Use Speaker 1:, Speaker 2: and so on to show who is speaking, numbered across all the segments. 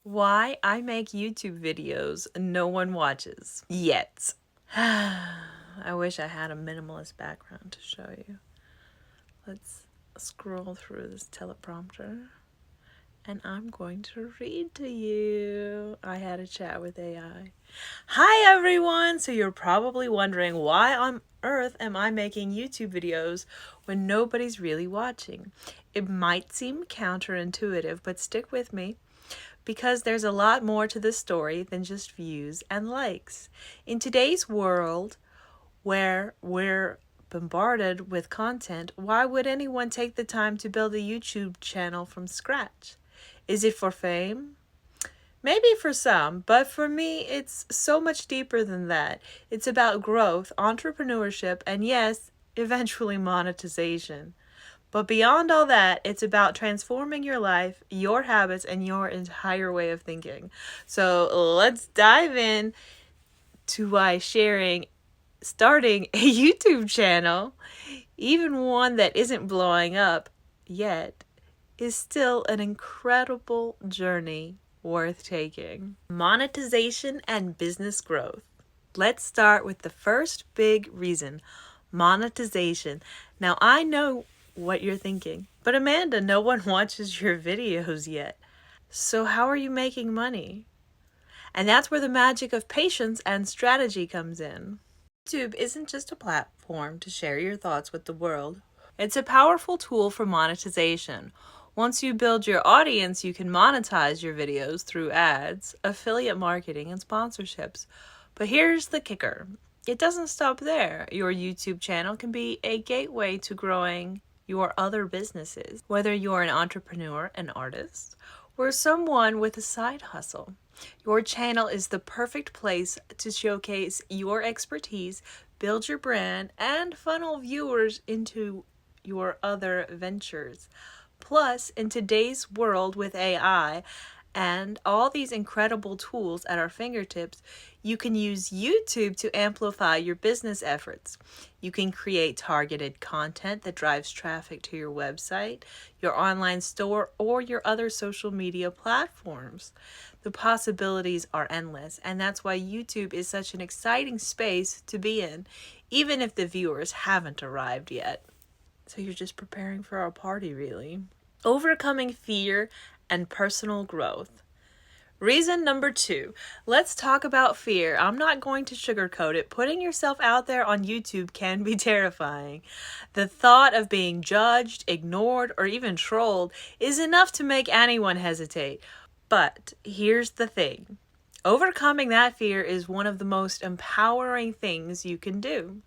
Speaker 1: Why I make YouTube videos no one watches yet. I wish I had a minimalist background to show you. Let's scroll through this teleprompter and I'm going to read to you. I had a chat with AI. Hi everyone! So you're probably wondering, why on earth am I making YouTube videos when nobody's really watching? It might seem counterintuitive, but stick with me, because there's a lot more to this story than just views and likes. In today's world, where we're bombarded with content, why would anyone take the time to build a YouTube channel from scratch? Is it for fame? Maybe for some, but for me, it's so much deeper than that. It's about growth, entrepreneurship, and yes, eventually monetization. But beyond all that, it's about transforming your life, your habits, and your entire way of thinking. So let's dive in to why starting a YouTube channel, even one that isn't blowing up yet, is still an incredible journey worth taking. Monetization and business growth. Let's start with the first big reason, monetization. Now, I know what you're thinking, but Amanda, no one watches your videos yet. So how are you making money? And that's where the magic of patience and strategy comes in. YouTube isn't just a platform to share your thoughts with the world. It's a powerful tool for monetization. Once you build your audience, you can monetize your videos through ads, affiliate marketing, and sponsorships. But here's the kicker. It doesn't stop there. Your YouTube channel can be a gateway to growing your other businesses, whether you're an entrepreneur, an artist, or someone with a side hustle. Your channel is the perfect place to showcase your expertise, build your brand, and funnel viewers into your other ventures. Plus, in today's world with AI and all these incredible tools at our fingertips, you can use YouTube to amplify your business efforts. You can create targeted content that drives traffic to your website, your online store, or your other social media platforms. The possibilities are endless, and that's why YouTube is such an exciting space to be in, even if the viewers haven't arrived yet. So you're just preparing for our party, really. Overcoming fear and personal growth. Reason number 2. Let's talk about fear. I'm not going to sugarcoat it. Putting yourself out there on YouTube can be terrifying. The thought of being judged, ignored, or even trolled is enough to make anyone hesitate. But here's the thing. Overcoming that fear is one of the most empowering things you can do.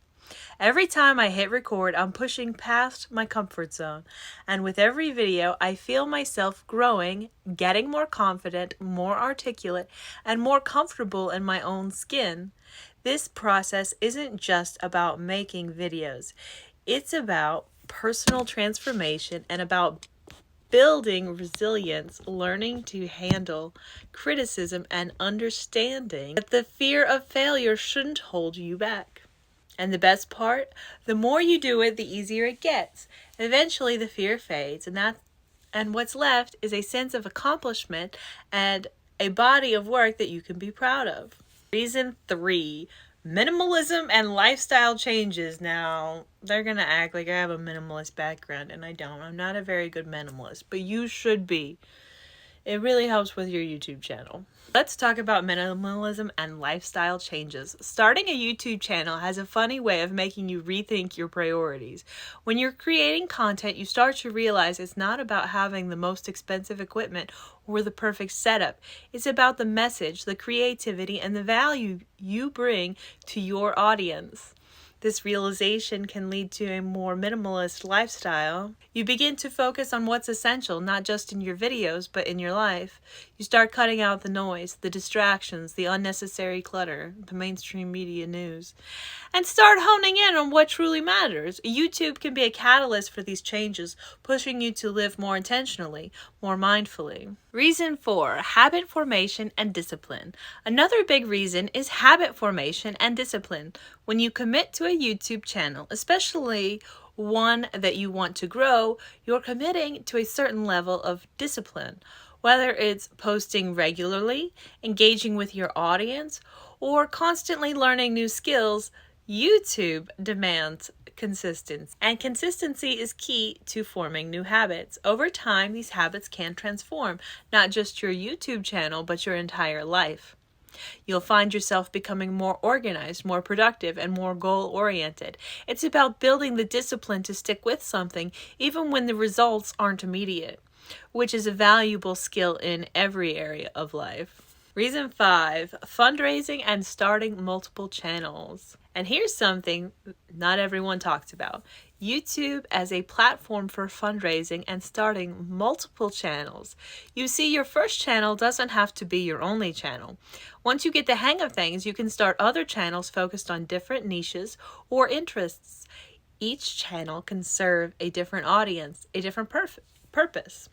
Speaker 1: Every time I hit record, I'm pushing past my comfort zone. And with every video, I feel myself growing, getting more confident, more articulate, and more comfortable in my own skin. This process isn't just about making videos. It's about personal transformation and about building resilience, learning to handle criticism, and understanding that the fear of failure shouldn't hold you back. And the best part, the more you do it, the easier it gets. Eventually the fear fades, and what's left is a sense of accomplishment and a body of work that you can be proud of. Reason 3, minimalism and lifestyle changes. Now, they're going to act like I have a minimalist background, and I don't. I'm not a very good minimalist, but you should be. It really helps with your YouTube channel. Let's talk about minimalism and lifestyle changes. Starting a YouTube channel has a funny way of making you rethink your priorities. When you're creating content, you start to realize it's not about having the most expensive equipment or the perfect setup. It's about the message, the creativity, and the value you bring to your audience. This realization can lead to a more minimalist lifestyle. You begin to focus on what's essential, not just in your videos, but in your life. You start cutting out the noise, the distractions, the unnecessary clutter, the mainstream media news, and start honing in on what truly matters. YouTube can be a catalyst for these changes, pushing you to live more intentionally, more mindfully. Reason 4, habit formation and discipline. Another big reason is habit formation and discipline. When you commit to a YouTube channel, especially one that you want to grow, you're committing to a certain level of discipline. Whether it's posting regularly, engaging with your audience, or constantly learning new skills, YouTube demands consistency. And consistency is key to forming new habits. Over time, these habits can transform not just your YouTube channel, but your entire life. You'll find yourself becoming more organized, more productive, and more goal-oriented. It's about building the discipline to stick with something even when the results aren't immediate, which is a valuable skill in every area of life. Reason 5, fundraising and starting multiple channels. And here's something not everyone talks about. YouTube as a platform for fundraising and starting multiple channels. You see, your first channel doesn't have to be your only channel. Once you get the hang of things, you can start other channels focused on different niches or interests. Each channel can serve a different audience, a different purpose.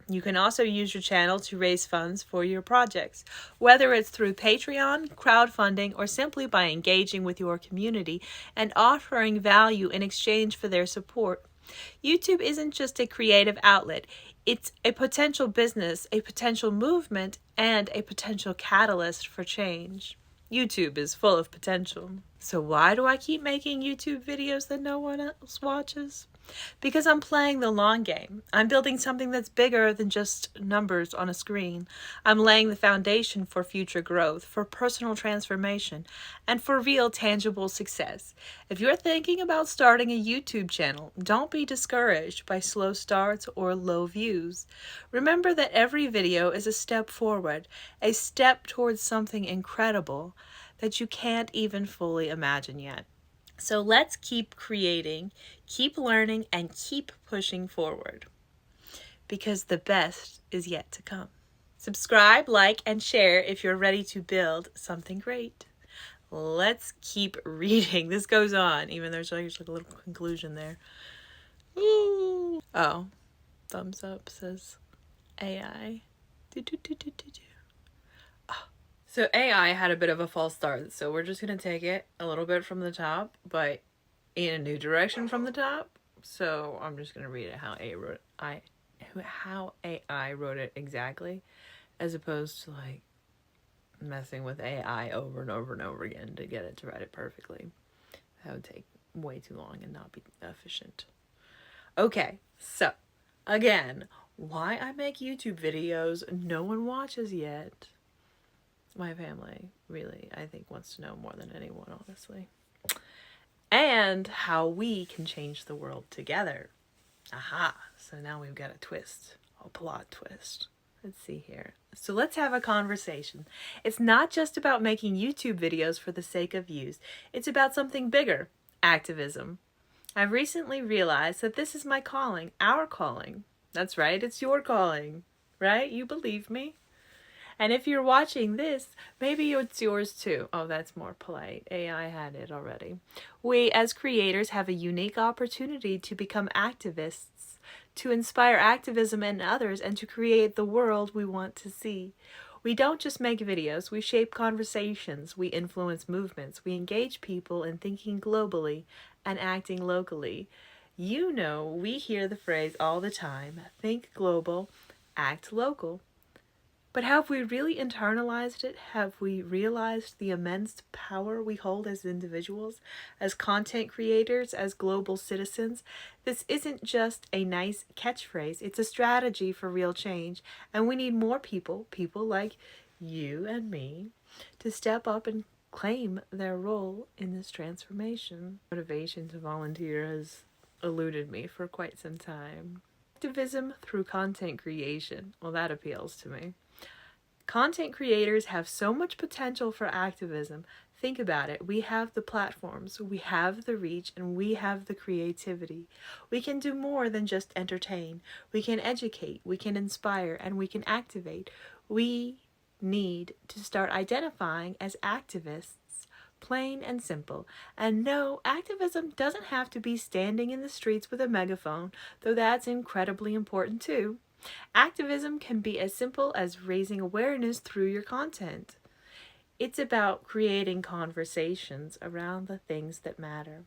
Speaker 1: You can also use your channel to raise funds for your projects, whether it's through Patreon, crowdfunding, or simply by engaging with your community and offering value in exchange for their support. YouTube isn't just a creative outlet, it's a potential business, a potential movement, and a potential catalyst for change. YouTube is full of potential. So why do I keep making YouTube videos that no one else watches? Because I'm playing the long game. I'm building something that's bigger than just numbers on a screen. I'm laying the foundation for future growth, for personal transformation, and for real tangible success. If you're thinking about starting a YouTube channel, don't be discouraged by slow starts or low views. Remember that every video is a step forward, a step towards something incredible that you can't even fully imagine yet. So let's keep creating, keep learning, and keep pushing forward, because the best is yet to come. Subscribe, like, and share if you're ready to build something great. Let's keep reading. This goes on, even though there's like a little conclusion there. Ooh. Oh, thumbs up says AI. So AI had a bit of a false start, so we're just going to take it a little bit from the top, but in a new direction from the top. So I'm just going to read it how AI wrote it exactly, as opposed to like messing with AI over and over and over again to get it to write it perfectly. That would take way too long and not be efficient. Okay, so again, why I make YouTube videos no one watches yet. My family really, I think, wants to know more than anyone, honestly. And how we can change the world together. Aha, so now we've got a twist, a plot twist. Let's see here. So let's have a conversation. It's not just about making YouTube videos for the sake of views. It's about something bigger, activism. I've recently realized that this is my calling, our calling. That's right, it's your calling, right? You believe me? And if you're watching this, maybe it's yours too. Oh, that's more polite. AI had it already. We, as creators, have a unique opportunity to become activists, to inspire activism in others, and to create the world we want to see. We don't just make videos, we shape conversations, we influence movements, we engage people in thinking globally and acting locally. You know, we hear the phrase all the time, think global, act local. But have we really internalized it? Have we realized the immense power we hold as individuals, as content creators, as global citizens? This isn't just a nice catchphrase, it's a strategy for real change. And we need more people like you and me, to step up and claim their role in this transformation. Motivation to volunteer has eluded me for quite some time. Activism through content creation. Well, that appeals to me. Content creators have so much potential for activism. Think about it. We have the platforms, we have the reach, and we have the creativity. We can do more than just entertain. We can educate, we can inspire, and we can activate. We need to start identifying as activists, plain and simple. And no, activism doesn't have to be standing in the streets with a megaphone, though that's incredibly important too. Activism can be as simple as raising awareness through your content. It's about creating conversations around the things that matter.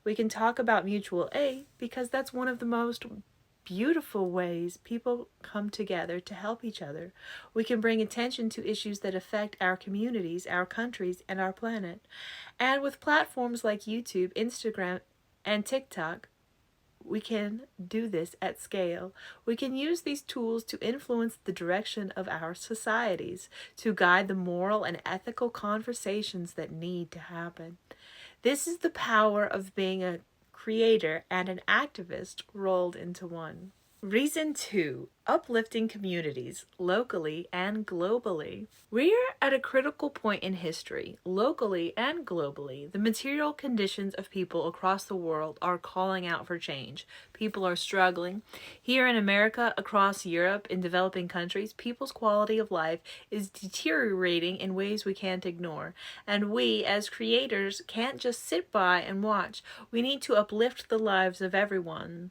Speaker 1: We can talk about mutual aid because that's one of the most beautiful ways people come together to help each other. We can bring attention to issues that affect our communities, our countries, and our planet. And with platforms like YouTube, Instagram, and TikTok, we can do this at scale. We can use these tools to influence the direction of our societies, to guide the moral and ethical conversations that need to happen. This is the power of being a creator and an activist rolled into one. Reason 2, uplifting communities locally and globally. We're at a critical point in history, locally and globally. The material conditions of people across the world are calling out for change. People are struggling. Here in America, across Europe, in developing countries, people's quality of life is deteriorating in ways we can't ignore. And we, as creators, can't just sit by and watch. We need to uplift the lives of everyone,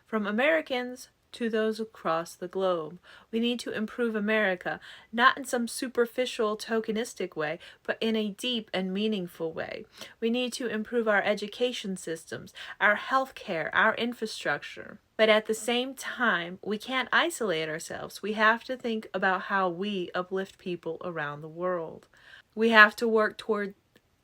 Speaker 1: from Americans to those across the globe. We need to improve America, not in some superficial, tokenistic way, but in a deep and meaningful way. We need to improve our education systems, our healthcare, our infrastructure. But at the same time, we can't isolate ourselves. We have to think about how we uplift people around the world. We have to work toward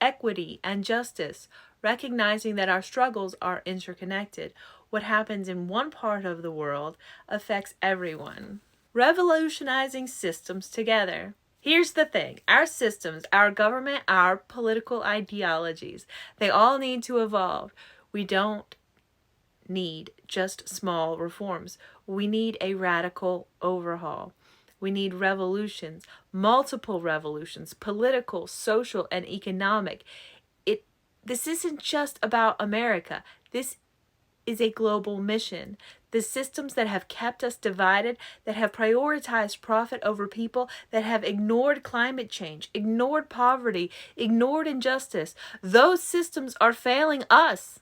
Speaker 1: equity and justice, recognizing that our struggles are interconnected. What happens in one part of the world affects everyone. Revolutionizing systems together. Here's the thing. Our systems, our government, our political ideologies, they all need to evolve. We don't need just small reforms. We need a radical overhaul. We need revolutions, multiple revolutions, political, social, and economic. This isn't just about America. This is a global mission. The systems that have kept us divided, that have prioritized profit over people, that have ignored climate change, ignored poverty, ignored injustice, those systems are failing us.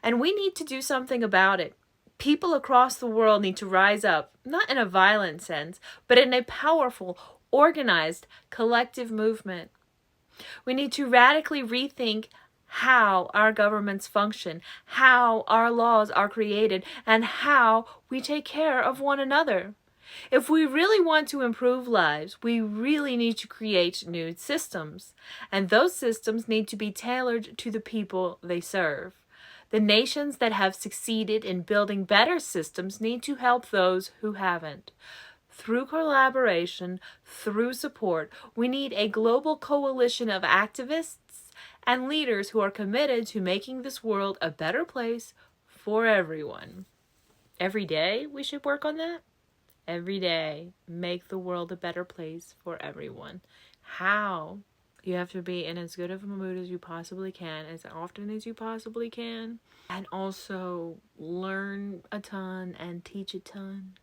Speaker 1: And we need to do something about it. People across the world need to rise up, not in a violent sense, but in a powerful, organized, collective movement. We need to radically rethink how our governments function, how our laws are created, and how we take care of one another. If we really want to improve lives, we really need to create new systems, and those systems need to be tailored to the people they serve. The nations that have succeeded in building better systems need to help those who haven't. Through collaboration, through support, we need a global coalition of activists and leaders who are committed to making this world a better place for everyone. Every day we should work on that. Every day, make the world a better place for everyone. How? You have to be in as good of a mood as you possibly can, as often as you possibly can, and also learn a ton and teach a ton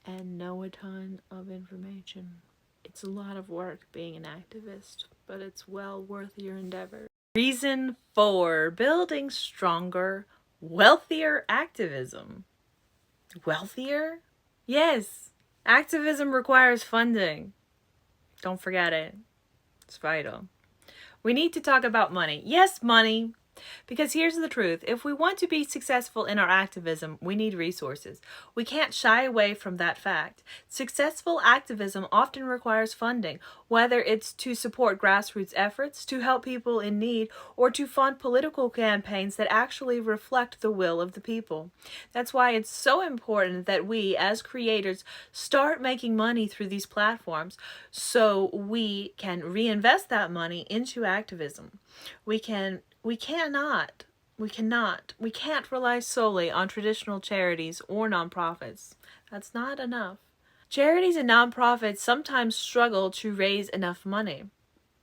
Speaker 1: and know a ton of information. It's a lot of work being an activist, but it's well worth your endeavor. Reason 4, building stronger, wealthier activism. Wealthier? Yes, activism requires funding. Don't forget it. It's vital. We need to talk about money. Yes, money. Because here's the truth. If we want to be successful in our activism, we need resources. We can't shy away from that fact. Successful activism often requires funding, whether it's to support grassroots efforts, to help people in need, or to fund political campaigns that actually reflect the will of the people. That's why it's so important that we, as creators, start making money through these platforms so we can reinvest that money into activism. We can't rely solely on traditional charities or nonprofits. That's not enough. Charities and nonprofits sometimes struggle to raise enough money.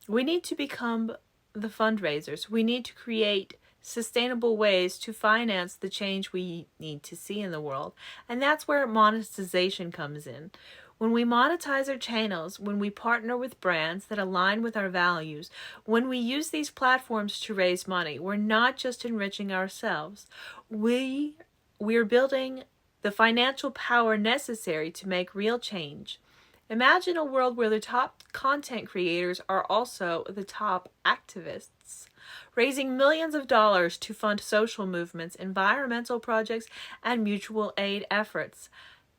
Speaker 1: We need to become the fundraisers. We need to create sustainable ways to finance the change we need to see in the world. And that's where monetization comes in. When we monetize our channels, when we partner with brands that align with our values, when we use these platforms to raise money, we're not just enriching ourselves. We're building the financial power necessary to make real change. Imagine a world where the top content creators are also the top activists. raising millions of dollars to fund social movements, environmental projects, and mutual aid efforts.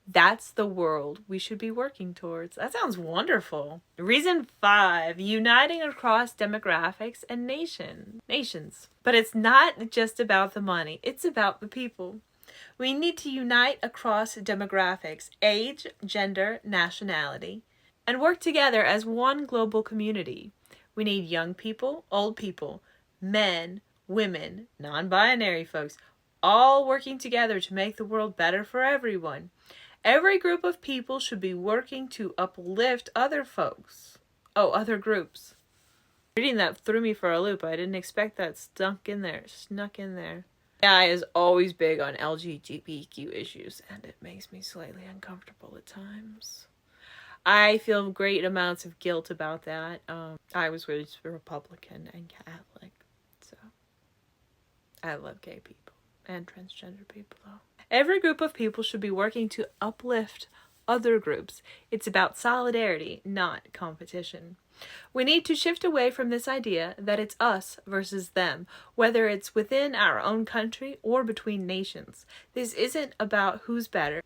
Speaker 1: That's the world we should be working towards. That sounds wonderful. Reason 5, uniting across demographics and nations. But it's not just about the money, it's about the people. We need to unite across demographics, age, gender, nationality, and work together as one global community. We need young people, old people, men, women, non-binary folks, all working together to make the world better for everyone. Every group of people should be working to uplift other folks. Oh, other groups. Reading that threw me for a loop. I didn't expect that snuck in there. AI is always big on LGBTQ issues, and it makes me slightly uncomfortable at times. I feel great amounts of guilt about that. I was raised Republican and Catholic, so I love gay people and transgender people, though. Every group of people should be working to uplift other groups. It's about solidarity, not competition. We need to shift away from this idea that it's us versus them, whether it's within our own country or between nations. This isn't about who's better,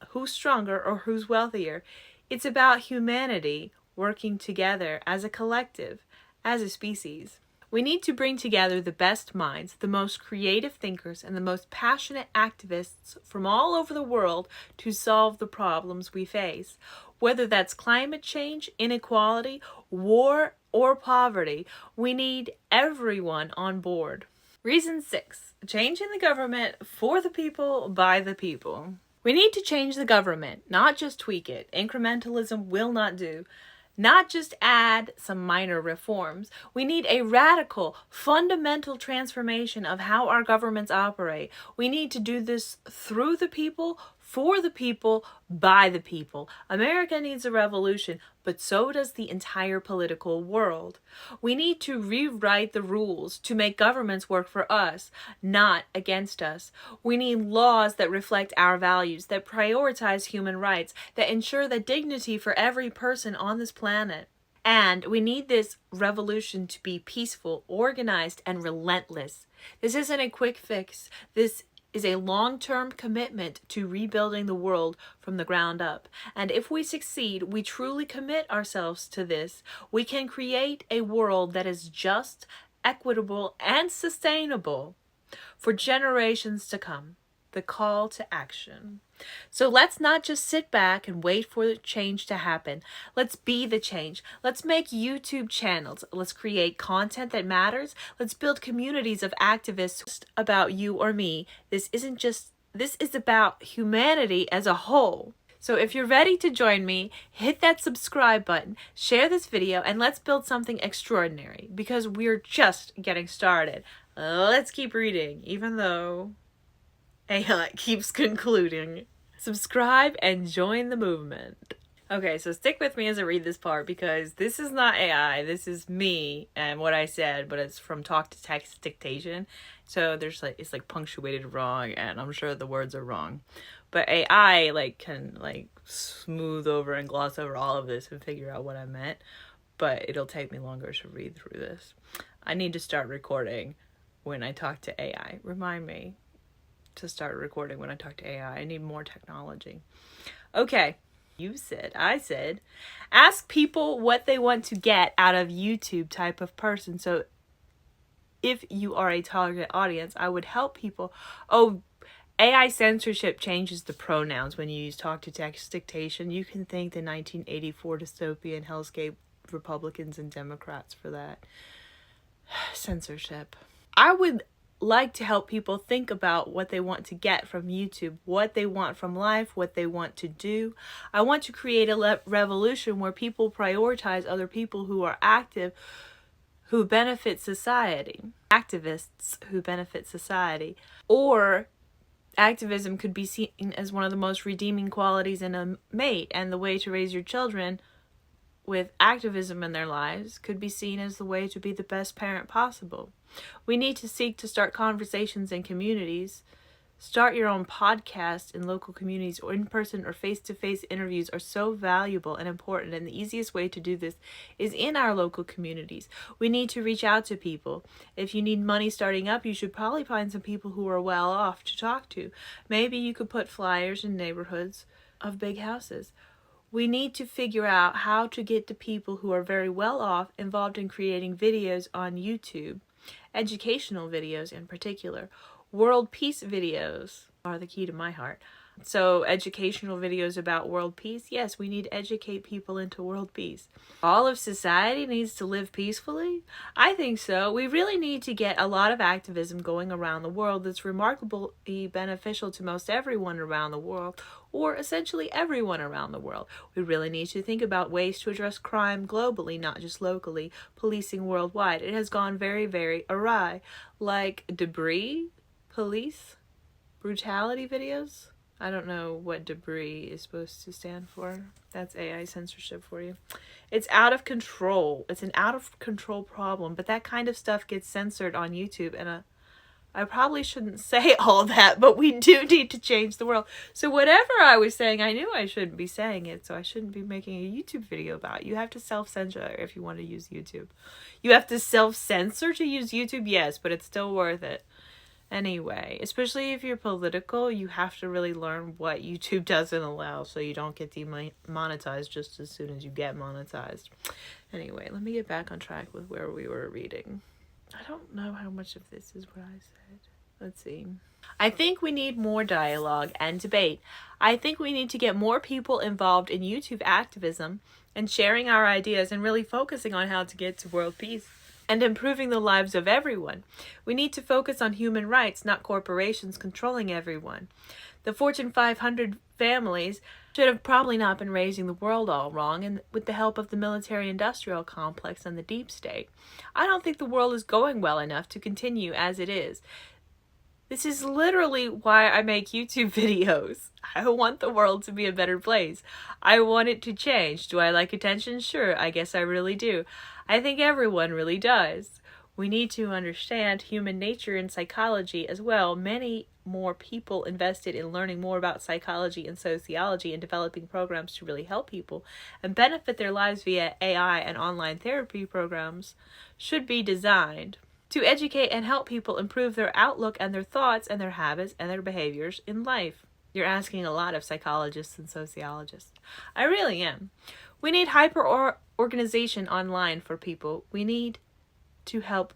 Speaker 1: who's stronger, or who's wealthier. It's about humanity working together as a collective, as a species. We need to bring together the best minds, the most creative thinkers, and the most passionate activists from all over the world to solve the problems we face. Whether that's climate change, inequality, war, or poverty, we need everyone on board. Reason 6, changing the government for the people, by the people. We need to change the government, not just tweak it. Incrementalism will not do. Not just add some minor reforms. We need a radical, fundamental transformation of how our governments operate. We need to do this through the people, for the people, by the people. America needs a revolution, but so does the entire political world. We need to rewrite the rules to make governments work for us, not against us. We need laws that reflect our values, that prioritize human rights, that ensure the dignity for every person on this planet. And we need this revolution to be peaceful, organized, and relentless. This isn't a quick fix. This is a long-term commitment to rebuilding the world from the ground up. And if we succeed, we truly commit ourselves to this, we can create a world that is just, equitable, and sustainable for generations to come. The call to action. So let's not just sit back and wait for the change to happen. Let's be the change. Let's make YouTube channels. Let's create content that matters. Let's build communities of activists about you or me. This is about humanity as a whole. So if you're ready to join me, hit that subscribe button, share this video, and let's build something extraordinary because we're just getting started. Let's keep reading, even though AI keeps concluding. Subscribe and join the movement. Okay, so stick with me as I read this part because this is not AI. This is me and what I said, but it's from talk to text dictation. So it's punctuated wrong, and I'm sure the words are wrong. But AI can smooth over and gloss over all of this and figure out what I meant. But it'll take me longer to read through this. I need to start recording when I talk to AI. Remind me to start recording when I talk to AI. I need more technology. Okay, I said, ask people what they want to get out of YouTube type of person. So if you are a target audience, I would help people. Oh, AI censorship changes the pronouns when you use talk to text dictation. You can thank the 1984 dystopian hellscape Republicans and Democrats for that. Censorship. I would like to help people think about what they want to get from YouTube, what they want from life, what they want to do. I want to create a revolution where people prioritize other people who are active, who benefit society. Activists who benefit society. Or activism could be seen as one of the most redeeming qualities in a mate, and the way to raise your children with activism in their lives could be seen as the way to be the best parent possible. We need to seek to start conversations in communities Start your own podcast in local communities, or in-person or face-to-face interviews are so valuable and important, and the easiest way to do this is in our local communities. We need to reach out to people. If you need money starting up, you should probably find some people who are well off to talk to. Maybe you could put flyers in neighborhoods of big houses. We need to figure out how to get the people who are very well off involved in creating videos on YouTube, educational videos in particular. World peace videos are the key to my heart. So educational videos about world peace, yes, we need to educate people into world peace. All of society needs to live peacefully? I think so. We really need to get a lot of activism going around the world that's remarkably beneficial to most everyone around the world, or essentially everyone around the world. We really need to think about ways to address crime globally, not just locally, policing worldwide. It has gone very, very awry. Like debris, police, brutality videos. I don't know what debris is supposed to stand for. That's AI censorship for you. It's out of control. It's an out of control problem, but that kind of stuff gets censored on YouTube, and I probably shouldn't say all that, but we do need to change the world. So whatever I was saying, I knew I shouldn't be saying it, so I shouldn't be making a YouTube video about it. You have to self-censor if you want to use YouTube. You have to self-censor to use YouTube? Yes, but it's still worth it. Anyway, especially if you're political, you have to really learn what YouTube doesn't allow so you don't get demonetized just as soon as you get monetized. Anyway, let me get back on track with where we were reading. I don't know how much of this is what I said. Let's see. I think we need more dialogue and debate. I think we need to get more people involved in YouTube activism and sharing our ideas and really focusing on how to get to world peace and improving the lives of everyone. We need to focus on human rights, not corporations controlling everyone. The Fortune 500 families should have probably not been raising the world all wrong, and with the help of the military-industrial complex and the deep state. I don't think the world is going well enough to continue as it is. This is literally why I make YouTube videos. I want the world to be a better place. I want it to change. Do I like attention? Sure, I guess I really do. I think everyone really does. We need to understand human nature and psychology as well. Many more people invested in learning more about psychology and sociology and developing programs to really help people and benefit their lives via AI and online therapy programs should be designed to educate and help people improve their outlook and their thoughts and their habits and their behaviors in life. You're asking a lot of psychologists and sociologists. I really am. We need hyper-organization online for people. We need to help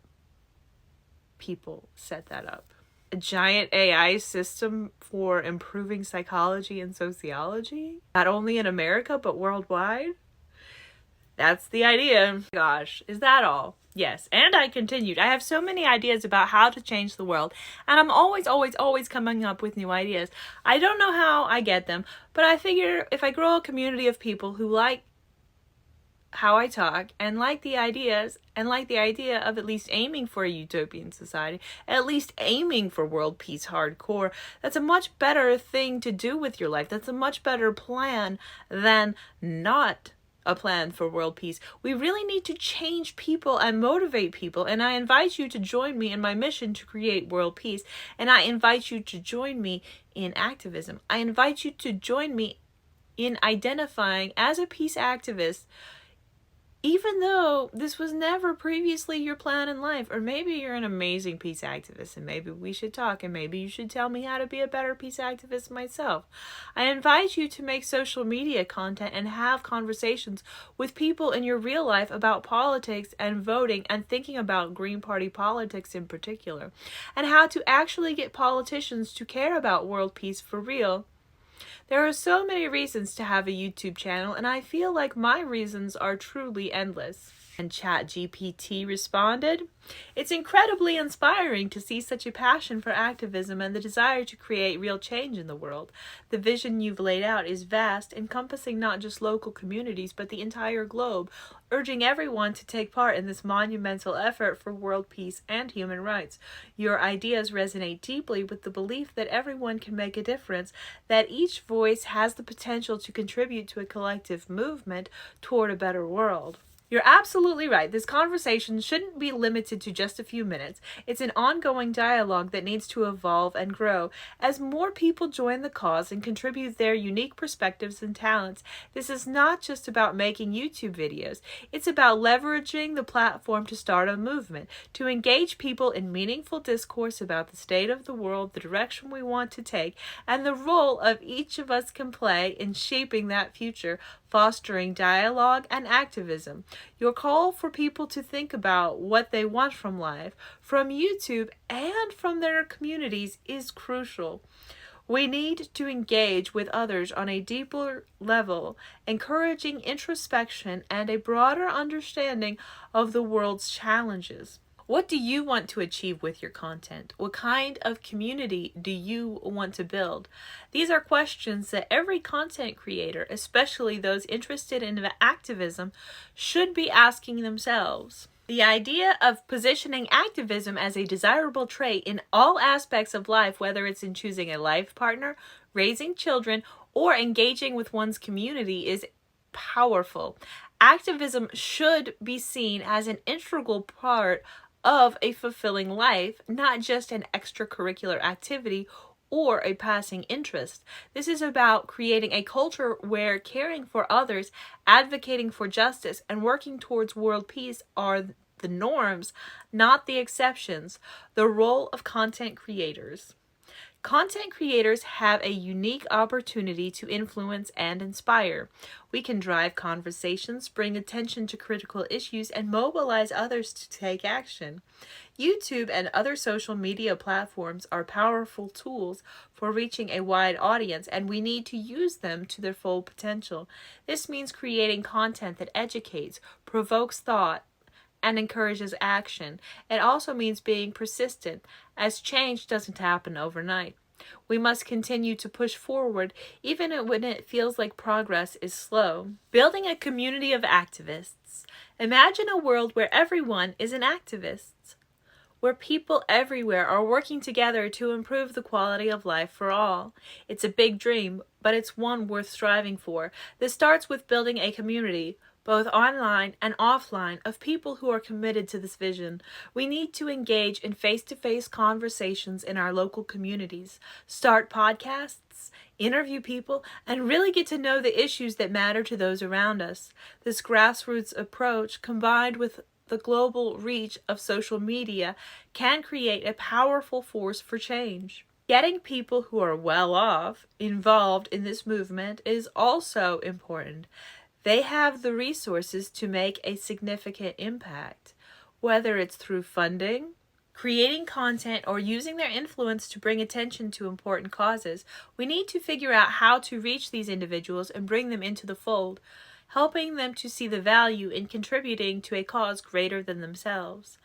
Speaker 1: people set that up. A giant AI system for improving psychology and sociology? Not only in America, but worldwide? That's the idea. Gosh, is that all? Yes, and I continued. I have so many ideas about how to change the world, and I'm always coming up with new ideas. I don't know how I get them, but I figure if I grow a community of people who like how I talk and like the ideas and like the idea of at least aiming for a utopian society, at least aiming for world peace hardcore, that's a much better thing to do with your life. That's a much better plan than not a plan for world peace. We really need to change people and motivate people, and I invite you to join me in my mission to create world peace, and I invite you to join me in activism. I invite you to join me in identifying as a peace activist, even though this was never previously your plan in life. Or maybe you're an amazing peace activist and maybe we should talk, and maybe you should tell me how to be a better peace activist myself. I invite you to make social media content and have conversations with people in your real life about politics and voting and thinking about Green Party politics in particular, and how to actually get politicians to care about world peace for real. There are so many reasons to have a YouTube channel, and I feel like my reasons are truly endless. And ChatGPT responded, "It's incredibly inspiring to see such a passion for activism and the desire to create real change in the world. The vision you've laid out is vast, encompassing not just local communities, but the entire globe, urging everyone to take part in this monumental effort for world peace and human rights. Your ideas resonate deeply with the belief that everyone can make a difference, that each voice has the potential to contribute to a collective movement toward a better world." You're absolutely right. This conversation shouldn't be limited to just a few minutes. It's an ongoing dialogue that needs to evolve and grow as more people join the cause and contribute their unique perspectives and talents. This is not just about making YouTube videos. It's about leveraging the platform to start a movement, to engage people in meaningful discourse about the state of the world, the direction we want to take, and the role of each of us can play in shaping that future, fostering dialogue and activism. Your call for people to think about what they want from life, from YouTube, and from their communities is crucial. We need to engage with others on a deeper level, encouraging introspection and a broader understanding of the world's challenges. What do you want to achieve with your content? What kind of community do you want to build? These are questions that every content creator, especially those interested in activism, should be asking themselves. The idea of positioning activism as a desirable trait in all aspects of life, whether it's in choosing a life partner, raising children, or engaging with one's community, is powerful. Activism should be seen as an integral part of a fulfilling life, not just an extracurricular activity or a passing interest. This is about creating a culture where caring for others, advocating for justice, and working towards world peace are the norms, not the exceptions. The role of content creators. Content creators have a unique opportunity to influence and inspire. We can drive conversations, bring attention to critical issues, and mobilize others to take action. YouTube and other social media platforms are powerful tools for reaching a wide audience, and we need to use them to their full potential. This means creating content that educates, provokes thought, and encourages action. It also means being persistent, as change doesn't happen overnight. We must continue to push forward even when it feels like progress is slow. Building a community of activists. Imagine a world where everyone is an activist, where people everywhere are working together to improve the quality of life for all. It's a big dream, but it's one worth striving for. This starts with building a community, both online and offline, of people who are committed to this vision. We need to engage in face-to-face conversations in our local communities, start podcasts, interview people, and really get to know the issues that matter to those around us. This grassroots approach, combined with the global reach of social media, can create a powerful force for change. Getting people who are well off involved in this movement is also important. They have the resources to make a significant impact, whether it's through funding, creating content, or using their influence to bring attention to important causes. We need to figure out how to reach these individuals and bring them into the fold, helping them to see the value in contributing to a cause greater than themselves.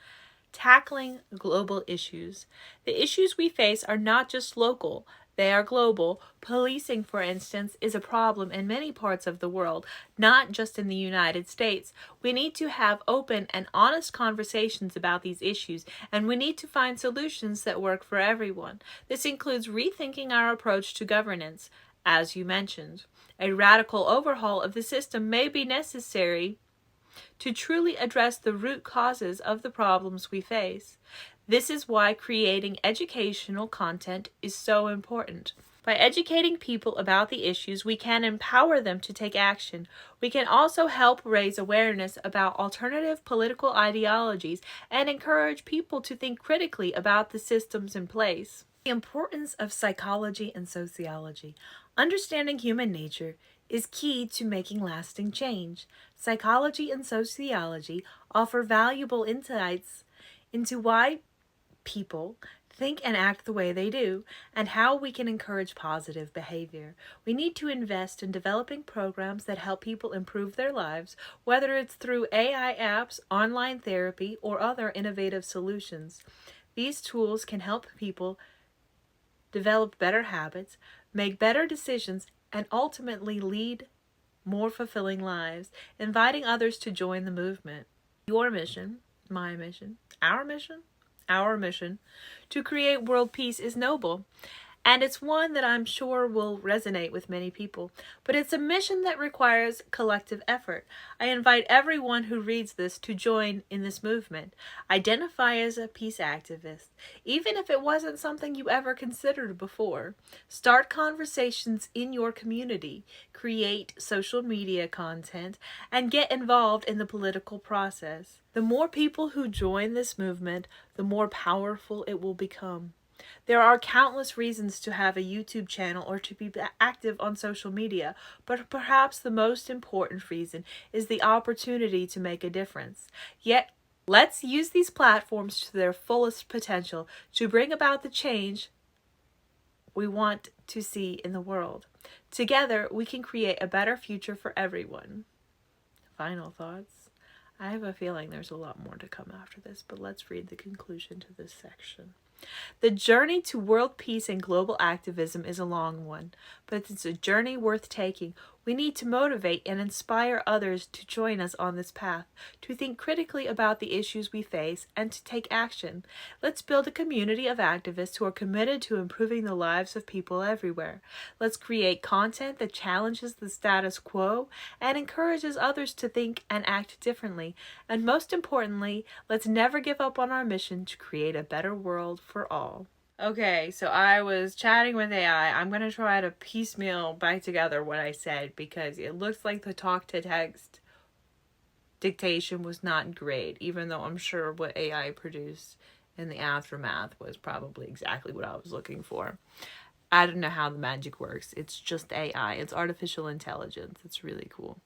Speaker 1: Tackling global issues. The issues we face are not just local, they are global. Policing, for instance, is a problem in many parts of the world, not just in the United States. We need to have open and honest conversations about these issues, and we need to find solutions that work for everyone. This includes rethinking our approach to governance, as you mentioned. A radical overhaul of the system may be necessary to truly address the root causes of the problems we face. This is why creating educational content is so important. By educating people about the issues, we can empower them to take action. We can also help raise awareness about alternative political ideologies and encourage people to think critically about the systems in place. The importance of psychology and sociology. Understanding human nature is key to making lasting change. Psychology and sociology offer valuable insights into why people think and act the way they do, and how we can encourage positive behavior. We need to invest in developing programs that help people improve their lives, whether it's through AI apps, online therapy, or other innovative solutions. These tools can help people develop better habits, make better decisions, and ultimately lead more fulfilling lives, inviting others to join the movement. Your mission, my mission, our mission to create world peace is noble, and it's one that I'm sure will resonate with many people. But it's a mission that requires collective effort. I invite everyone who reads this to join in this movement. Identify as a peace activist, even if it wasn't something you ever considered before. Start conversations in your community, create social media content, and get involved in the political process. The more people who join this movement, the more powerful it will become. There are countless reasons to have a YouTube channel or to be active on social media, but perhaps the most important reason is the opportunity to make a difference. Yet, let's use these platforms to their fullest potential to bring about the change we want to see in the world. Together, we can create a better future for everyone. Final thoughts. I have a feeling there's a lot more to come after this, but let's read the conclusion to this section. The journey to world peace and global activism is a long one, but it's a journey worth taking. We need to motivate and inspire others to join us on this path, to think critically about the issues we face, and to take action. Let's build a community of activists who are committed to improving the lives of people everywhere. Let's create content that challenges the status quo and encourages others to think and act differently. And most importantly, let's never give up on our mission to create a better world for all. Okay, so I was chatting with AI. I'm going to try to piecemeal back together what I said because it looks like the talk-to-text dictation was not great, even though I'm sure what AI produced in the aftermath was probably exactly what I was looking for. I don't know how the magic works. It's just AI. It's artificial intelligence. It's really cool.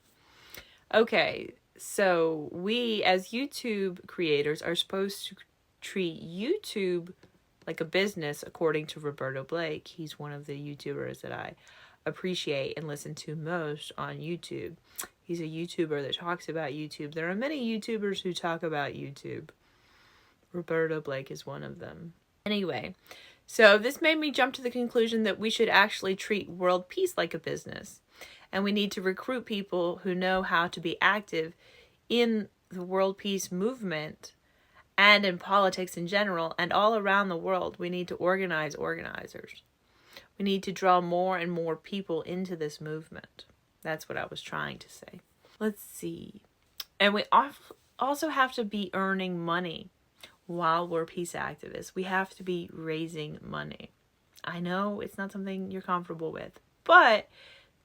Speaker 1: Okay, so we as YouTube creators are supposed to treat YouTube like a business, according to Roberto Blake. He's one of the YouTubers that I appreciate and listen to most on YouTube. He's a YouTuber that talks about YouTube. There are many YouTubers who talk about YouTube. Roberto Blake is one of them. Anyway, so this made me jump to the conclusion that we should actually treat world peace like a business. And we need to recruit people who know how to be active in the world peace movement and in politics in general, and all around the world. We need to organize organizers. We need to draw more and more people into this movement. That's what I was trying to say. Let's see. And we also have to be earning money while we're peace activists. We have to be raising money. I know it's not something you're comfortable with, but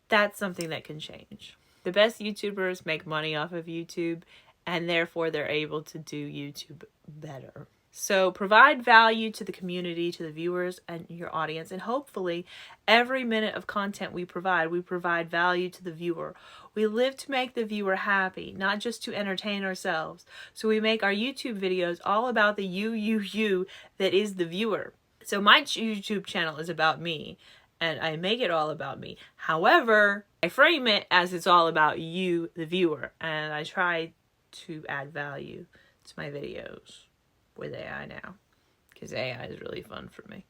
Speaker 1: that's something that can change. The best YouTubers make money off of YouTube, and therefore they're able to do YouTube better. So provide value to the community, to the viewers and your audience, and hopefully every minute of content we provide value to the viewer. We live to make the viewer happy, not just to entertain ourselves. So we make our YouTube videos all about the you that is the viewer. So my YouTube channel is about me, and I make it all about me. However, I frame it as it's all about you, the viewer, and I try to add value to my videos with AI now, because AI is really fun for me.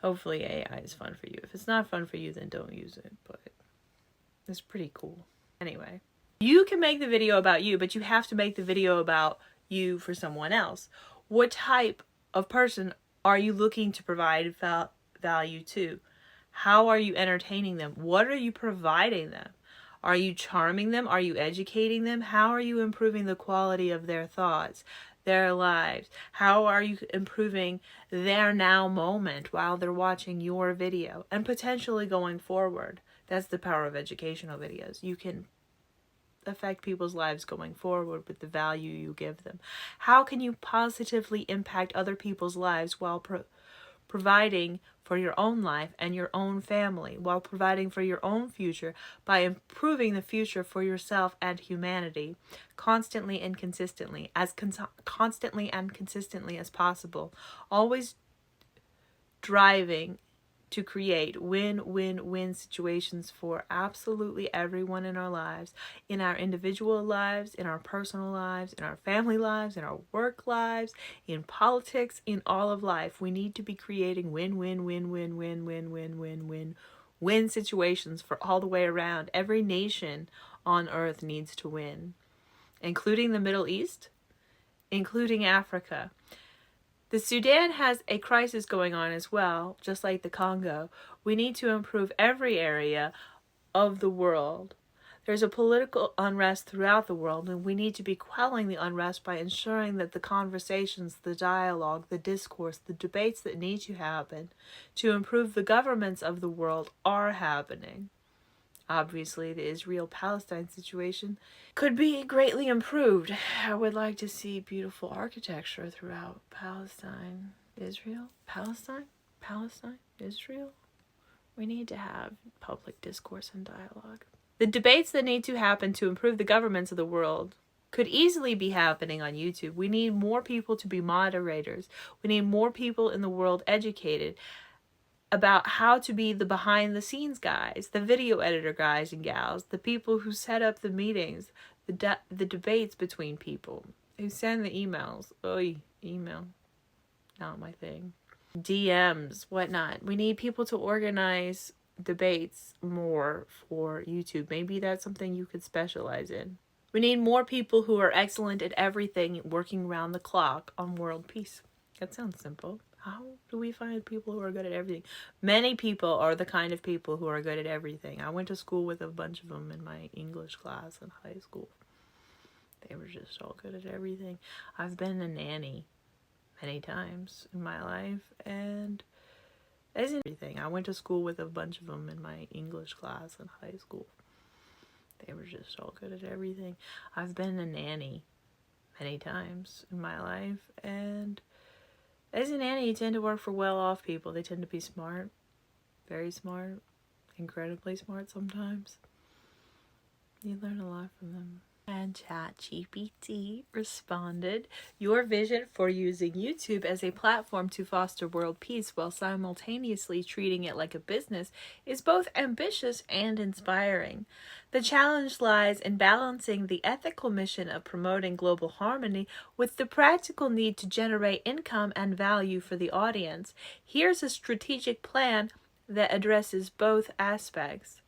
Speaker 1: Hopefully AI is fun for you. If it's not fun for you, then don't use it, but it's pretty cool. Anyway, you can make the video about you, but you have to make the video about you for someone else. What type of person are you looking to provide value to? How are you entertaining them? What are you providing them? Are you charming them? Are you educating them? How are you improving the quality of their thoughts, their lives? How are you improving their now moment while they're watching your video and potentially going forward? That's the power of educational videos. You can affect people's lives going forward with the value you give them. How can you positively impact other people's lives while providing for your own life and your own family, while providing for your own future by improving the future for yourself and humanity constantly and consistently, as constantly and consistently as possible, always driving to create win-win-win situations for absolutely everyone in our lives, in our individual lives, in our personal lives, in our family lives, in our work lives, in politics, in all of life. We need to be creating win-win-win-win-win-win-win-win-win situations for all the way around. Every nation on earth needs to win, including the Middle East, including Africa. The Sudan has a crisis going on as well, just like the Congo. We need to improve every area of the world. There's a political unrest throughout the world, and we need to be quelling the unrest by ensuring that the conversations, the dialogue, the discourse, the debates that need to happen to improve the governments of the world are happening. Obviously, the Israel-Palestine situation could be greatly improved. I would like to see beautiful architecture throughout Palestine. Israel? Palestine? Palestine? Israel? We need to have public discourse and dialogue. The debates that need to happen to improve the governments of the world could easily be happening on YouTube. We need more people to be moderators. We need more people in the world educated about how to be the behind the scenes guys, the video editor guys and gals, the people who set up the meetings, the debates between people, who send the emails. Email, not my thing. DMs, whatnot. We need people to organize debates more for YouTube. Maybe that's something you could specialize in. We need more people who are excellent at everything, working around the clock on world peace. That sounds simple. How do we find people who are good at everything? Many people are the kind of people who are good at everything. I went to school with a bunch of them in my English class in high school. They were just all good at everything. I've been a nanny many times in my life, and isn't everything. I went to school with a bunch of them in my English class in high school. They were just all good at everything. I've been a nanny many times in my life, and as a nanny, you tend to work for well-off people. They tend to be smart, very smart, incredibly smart sometimes. You learn a lot from them. And ChatGPT responded, your vision for using YouTube as a platform to foster world peace while simultaneously treating it like a business is both ambitious and inspiring. The challenge lies in balancing the ethical mission of promoting global harmony with the practical need to generate income and value for the audience. Here's a strategic plan that addresses both aspects.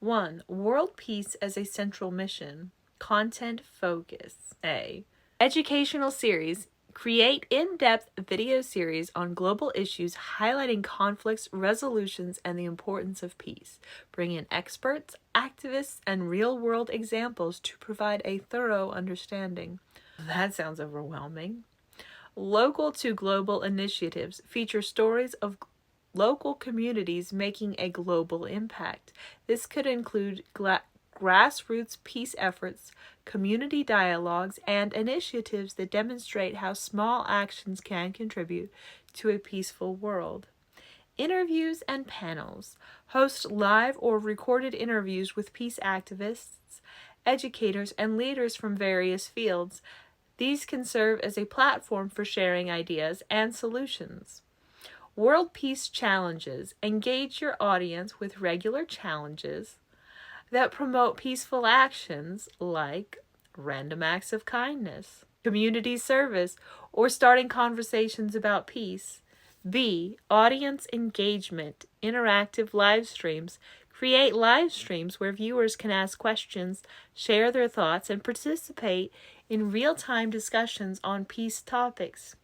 Speaker 1: 1. World peace as a central mission. Content focus. A. Educational series. Create in-depth video series on global issues highlighting conflicts, resolutions, and the importance of peace. Bring in experts, activists, and real-world examples to provide a thorough understanding. That sounds overwhelming. Local to global initiatives feature stories of local communities making a global impact. This could include grassroots peace efforts, community dialogues, and initiatives that demonstrate how small actions can contribute to a peaceful world. Interviews and panels. Host live or recorded interviews with peace activists, educators, and leaders from various fields. These can serve as a platform for sharing ideas and solutions. World Peace Challenges. Engage your audience with regular challenges that promote peaceful actions like random acts of kindness, community service, or starting conversations about peace. B. Audience engagement. Interactive live streams. Create live streams where viewers can ask questions, share their thoughts, and participate in real-time discussions on peace topics.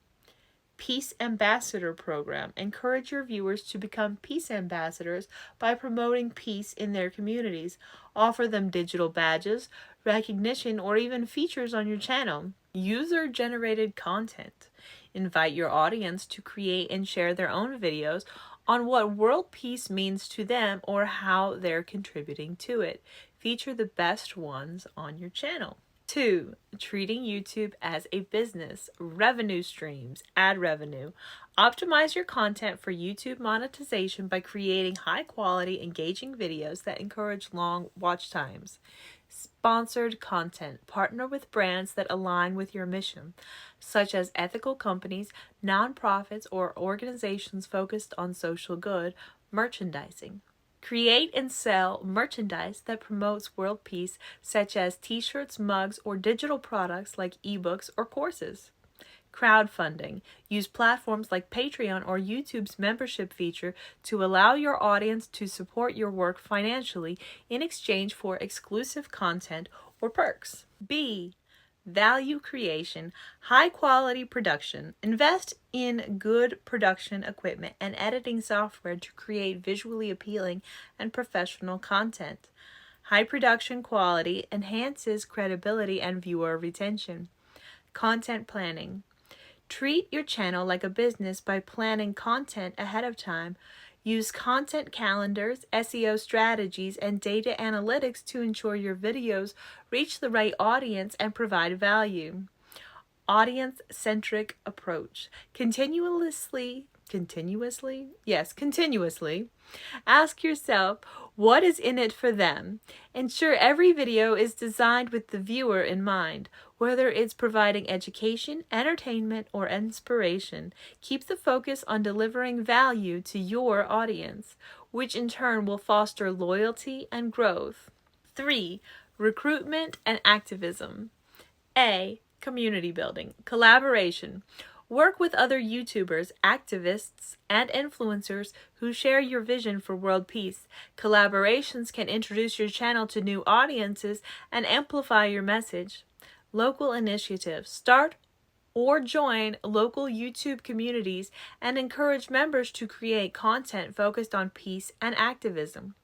Speaker 1: Peace Ambassador Program. Encourage your viewers to become peace ambassadors by promoting peace in their communities. Offer them digital badges, recognition, or even features on your channel. User-generated content. Invite your audience to create and share their own videos on what world peace means to them or how they're contributing to it. Feature the best ones on your channel. 2. Treating YouTube as a business. Revenue streams. Ad revenue. Optimize your content for YouTube monetization by creating high-quality, engaging videos that encourage long watch times. Sponsored content. Partner with brands that align with your mission, such as ethical companies, nonprofits, or organizations focused on social good. Merchandising. Create and sell merchandise that promotes world peace, such as t-shirts, mugs, or digital products like ebooks or courses. Crowdfunding. Use platforms like Patreon or YouTube's membership feature to allow your audience to support your work financially in exchange for exclusive content or perks. B. value creation, high quality production. Invest in good production equipment and editing software to create visually appealing and professional content. High production quality enhances credibility and viewer retention. Content planning. Treat your channel like a business by planning content ahead of time. Use content calendars, SEO strategies, and data analytics to ensure your videos reach the right audience and provide value. Audience-centric approach. Continuously ask yourself, what is in it for them? Ensure every video is designed with the viewer in mind, whether it's providing education, entertainment, or inspiration. Keep the focus on delivering value to your audience, which in turn will foster loyalty and growth. 3. Recruitment and activism. A. Community building. Collaboration. Work with other YouTubers, activists, and influencers who share your vision for world peace. Collaborations can introduce your channel to new audiences and amplify your message. Local initiatives. Start or join local YouTube communities and encourage members to create content focused on peace and activism.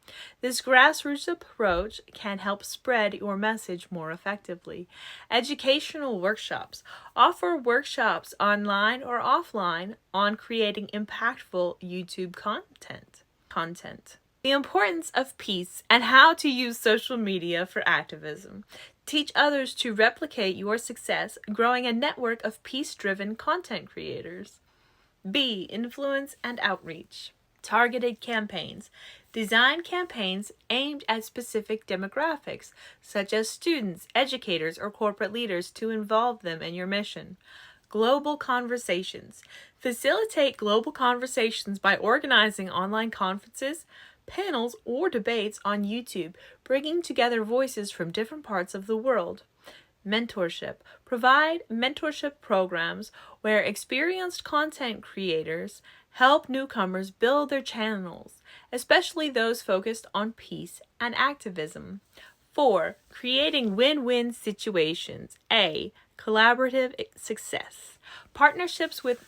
Speaker 1: This grassroots approach can help spread your message more effectively. Educational workshops. Offer workshops online or offline on creating impactful YouTube content. The importance of peace and how to use social media for activism. Teach others to replicate your success, growing a network of peace-driven content creators. B. Influence and outreach. Targeted campaigns. Design campaigns aimed at specific demographics, such as students, educators, or corporate leaders to involve them in your mission. Global conversations. Facilitate global conversations by organizing online conferences, panels, or debates on YouTube, bringing together voices from different parts of the world. Mentorship. Provide mentorship programs where experienced content creators help newcomers build their channels, especially those focused on peace and activism. 4. Creating win-win situations. A. Collaborative success. Partnerships with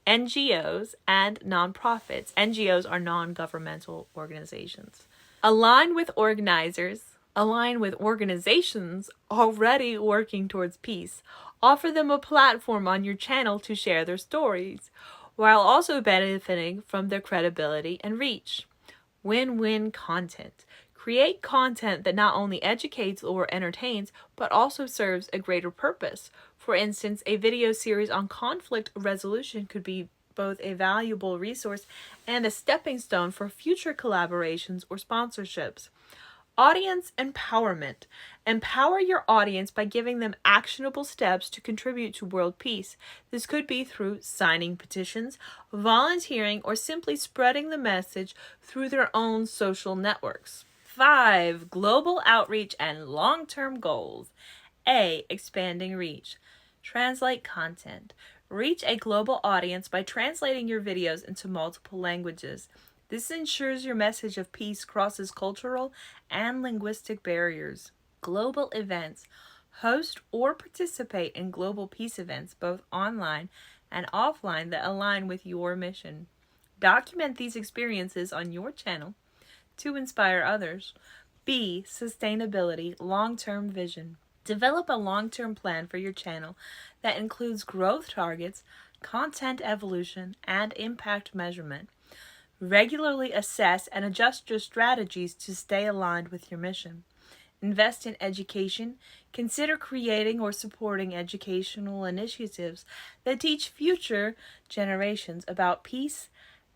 Speaker 1: NGOs and nonprofits. NGOs are non-governmental organizations. Align with organizations already working towards peace. Offer them a platform on your channel to share their stories, while also benefiting from their credibility and reach. Win-win content. Create content that not only educates or entertains, but also serves a greater purpose. For instance, a video series on conflict resolution could be both a valuable resource and a stepping stone for future collaborations or sponsorships. Audience empowerment. Empower your audience by giving them actionable steps to contribute to world peace. This could be through signing petitions, volunteering, or simply spreading the message through their own social networks. 5. Global outreach and long-term goals. A. Expanding reach. Translate content. Reach a global audience by translating your videos into multiple languages. This ensures your message of peace crosses cultural and linguistic barriers. Global events. Host or participate in global peace events, both online and offline, that align with your mission. Document these experiences on your channel to inspire others. B. Sustainability, long-term vision. Develop a long-term plan for your channel that includes growth targets, content evolution, and impact measurement. Regularly assess and adjust your strategies to stay aligned with your mission. Invest in education. Consider creating or supporting educational initiatives that teach future generations about peace,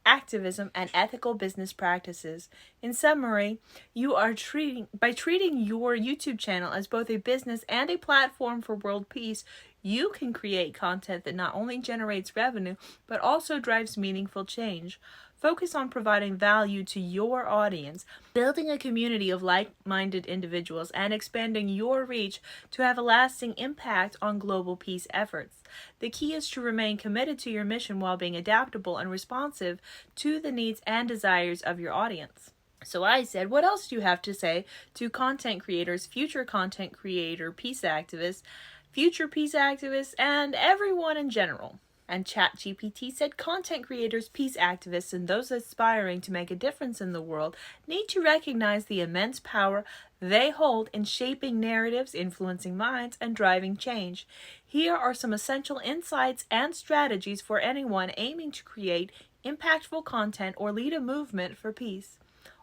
Speaker 1: activism, and ethical business practices. In summary, by treating your YouTube channel as both a business and a platform for world peace, you can create content that not only generates revenue, but also drives meaningful change. Focus on providing value to your audience, building a community of like-minded individuals, and expanding your reach to have a lasting impact on global peace efforts. The key is to remain committed to your mission while being adaptable and responsive to the needs and desires of your audience. So I said, what else do you have to say to content creators, future content creator, peace activists, future peace activists, and everyone in general? And ChatGPT said content creators, peace activists, and those aspiring to make a difference in the world need to recognize the immense power they hold in shaping narratives, influencing minds, and driving change. Here are some essential insights and strategies for anyone aiming to create impactful content or lead a movement for peace.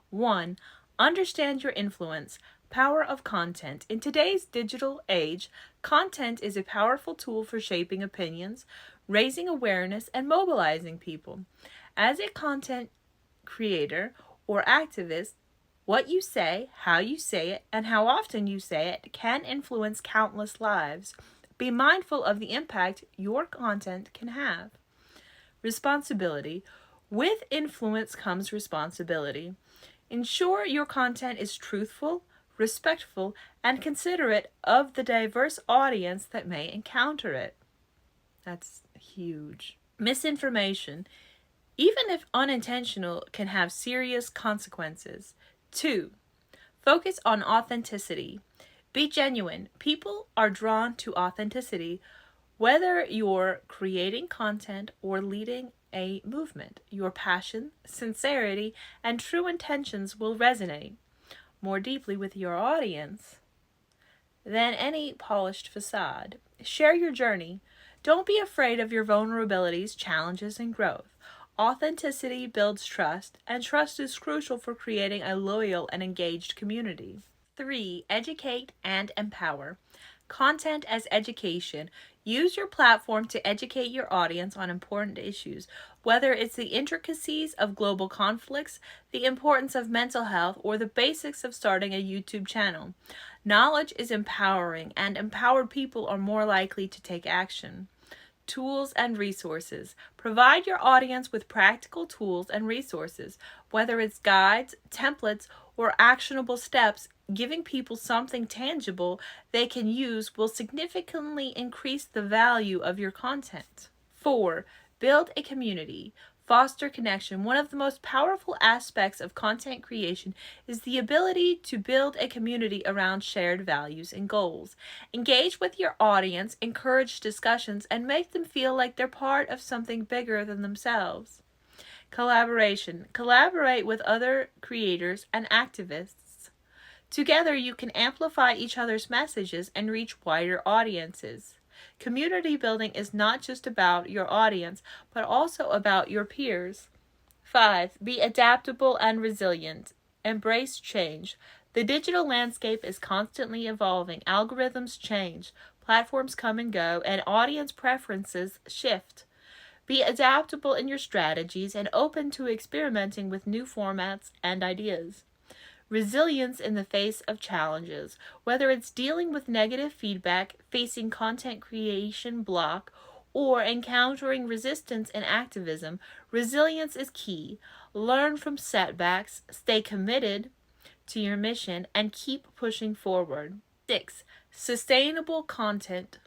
Speaker 1: 1. Understand your influence. Power of content. In today's digital age, content is a powerful tool for shaping opinions, raising awareness, and mobilizing people. As a content creator or activist, what you say, how you say it, and how often you say it can influence countless lives. Be mindful of the impact your content can have. Responsibility. With influence comes responsibility. Ensure your content is truthful, respectful, and considerate of the diverse audience that may encounter it. That's huge. Misinformation, even if unintentional, can have serious consequences. 2. Focus on authenticity. Be genuine. People are drawn to authenticity. Whether you're creating content or leading a movement, your passion, sincerity, and true intentions will resonate more deeply with your audience than any polished facade. Share your journey. Don't be afraid of your vulnerabilities, challenges, and growth. Authenticity builds trust, and trust is crucial for creating a loyal and engaged community. 3. Educate and empower. Content as education. Use your platform to educate your audience on important issues, whether it's the intricacies of global conflicts, the importance of mental health, or the basics of starting a YouTube channel. Knowledge is empowering, and empowered people are more likely to take action. Tools and resources. Provide your audience with practical tools and resources, whether it's guides, templates, or actionable steps. Giving people something tangible they can use will significantly increase the value of your content. 4. Build a community. Foster connection. One of the most powerful aspects of content creation is the ability to build a community around shared values and goals. Engage with your audience, encourage discussions, and make them feel like they're part of something bigger than themselves. Collaboration. Collaborate with other creators and activists. Together, you can amplify each other's messages and reach wider audiences. Community building is not just about your audience, but also about your peers. 5. Be adaptable and resilient. Embrace change. The digital landscape is constantly evolving. Algorithms change, platforms come and go, and audience preferences shift. Be adaptable in your strategies and open to experimenting with new formats and ideas. Resilience in the face of challenges. Whether it's dealing with negative feedback, facing content creation block, or encountering resistance in activism, resilience is key. Learn from setbacks, stay committed to your mission, and keep pushing forward. 6. Sustainable content.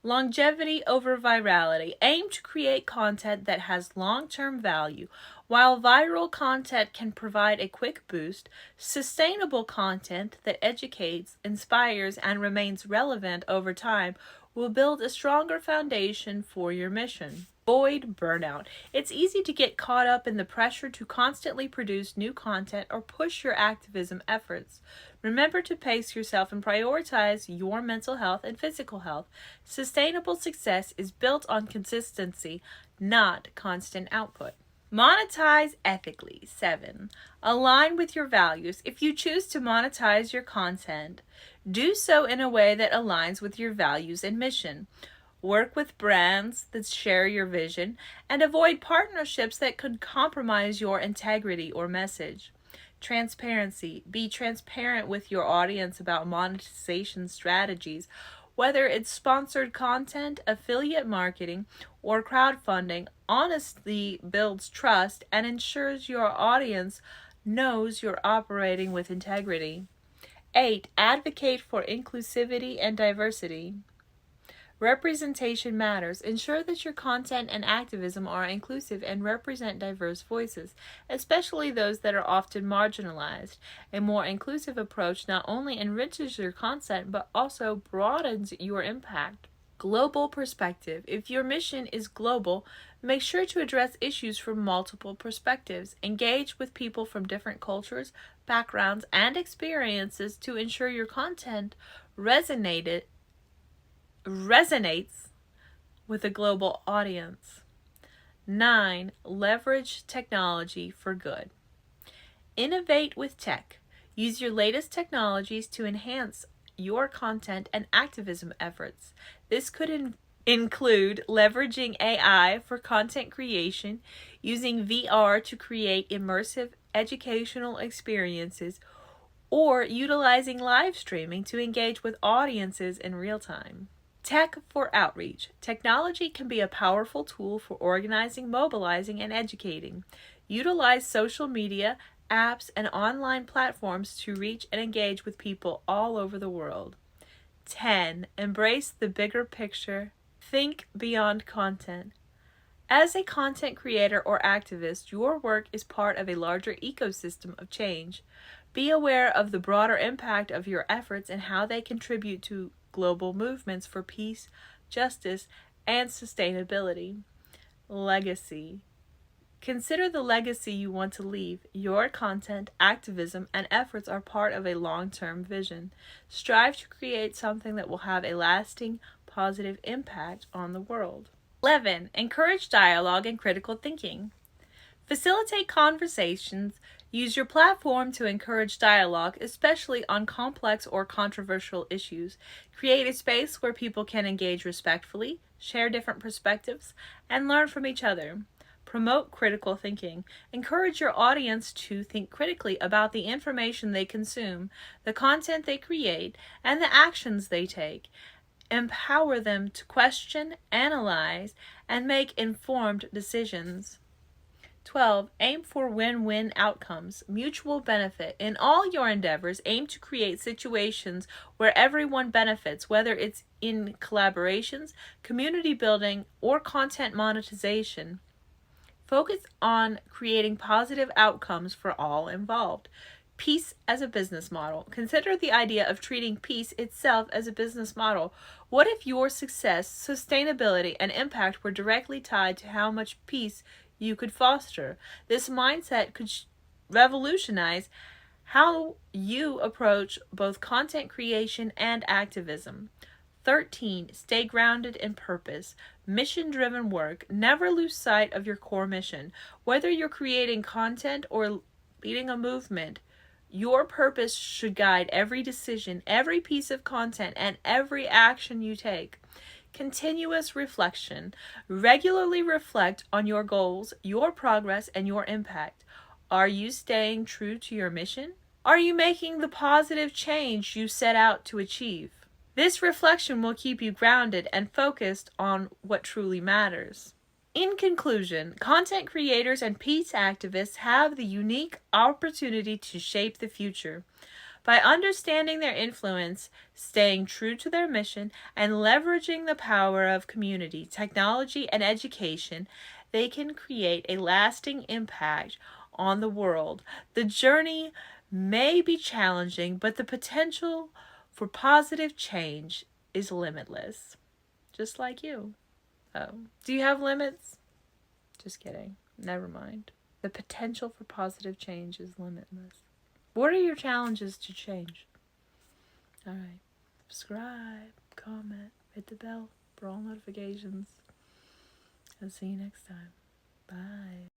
Speaker 1: Longevity over virality. Aim to create content that has long-term value. While viral content can provide a quick boost, sustainable content that educates, inspires, and remains relevant over time will build a stronger foundation for your mission. Avoid burnout. It's easy to get caught up in the pressure to constantly produce new content or push your activism efforts. Remember to pace yourself and prioritize your mental health and physical health. Sustainable success is built on consistency, not constant output. Monetize ethically. 7. Align with your values. If you choose to monetize your content, do so in a way that aligns with your values and mission. Work with brands that share your vision, and avoid partnerships that could compromise your integrity or message. Transparency. Be transparent with your audience about monetization strategies. Whether it's sponsored content, affiliate marketing, or crowdfunding, honesty builds trust and ensures your audience knows you're operating with integrity. 8. Advocate for inclusivity and diversity. Representation matters. Ensure that your content and activism are inclusive and represent diverse voices, especially those that are often marginalized. A more inclusive approach not only enriches your content but also broadens your impact. Global perspective. If your mission is global, make sure to address issues from multiple perspectives. Engage with people from different cultures, backgrounds, and experiences to ensure your content resonates with a global audience. 9. Leverage technology for good. Innovate with tech. Use your latest technologies to enhance your content and activism efforts. This could include leveraging AI for content creation, using VR to create immersive educational experiences, or utilizing live streaming to engage with audiences in real time. Tech for outreach. Technology can be a powerful tool for organizing, mobilizing, and educating. Utilize social media, apps, and online platforms to reach and engage with people all over the world. 10. Embrace the bigger picture. Think beyond content. As a content creator or activist, your work is part of a larger ecosystem of change. Be aware of the broader impact of your efforts and how they contribute to global movements for peace, justice, and sustainability. Legacy. Consider the legacy you want to leave. Your content, activism, and efforts are part of a long-term vision. Strive to create something that will have a lasting, positive impact on the world. 11. Encourage dialogue and critical thinking. Facilitate conversations. Use your platform to encourage dialogue, especially on complex or controversial issues. Create a space where people can engage respectfully, share different perspectives, and learn from each other. Promote critical thinking. Encourage your audience to think critically about the information they consume, the content they create, and the actions they take. Empower them to question, analyze, and make informed decisions. 12. Aim for win-win outcomes, mutual benefit. In all your endeavors, aim to create situations where everyone benefits, whether it's in collaborations, community building, or content monetization. Focus on creating positive outcomes for all involved. Peace as a business model. Consider the idea of treating peace itself as a business model. What if your success, sustainability, and impact were directly tied to how much peace you could foster? This mindset could revolutionize how you approach both content creation and activism. 13. Stay grounded in purpose. Mission-driven work. Never lose sight of your core mission. Whether you're creating content or leading a movement, your purpose should guide every decision, every piece of content, and every action you take. Continuous reflection. Regularly reflect on your goals, your progress, and your impact. Are you staying true to your mission? Are you making the positive change you set out to achieve? This reflection will keep you grounded and focused on what truly matters. In conclusion, content creators and peace activists have the unique opportunity to shape the future. By understanding their influence, staying true to their mission, and leveraging the power of community, technology, and education, they can create a lasting impact on the world. The journey may be challenging, but the potential for positive change is limitless. Just like you. Oh, do you have limits? Just kidding. Never mind. The potential for positive change is limitless. What are your challenges to change? All right. Subscribe, comment, hit the bell for all notifications. I'll see you next time. Bye.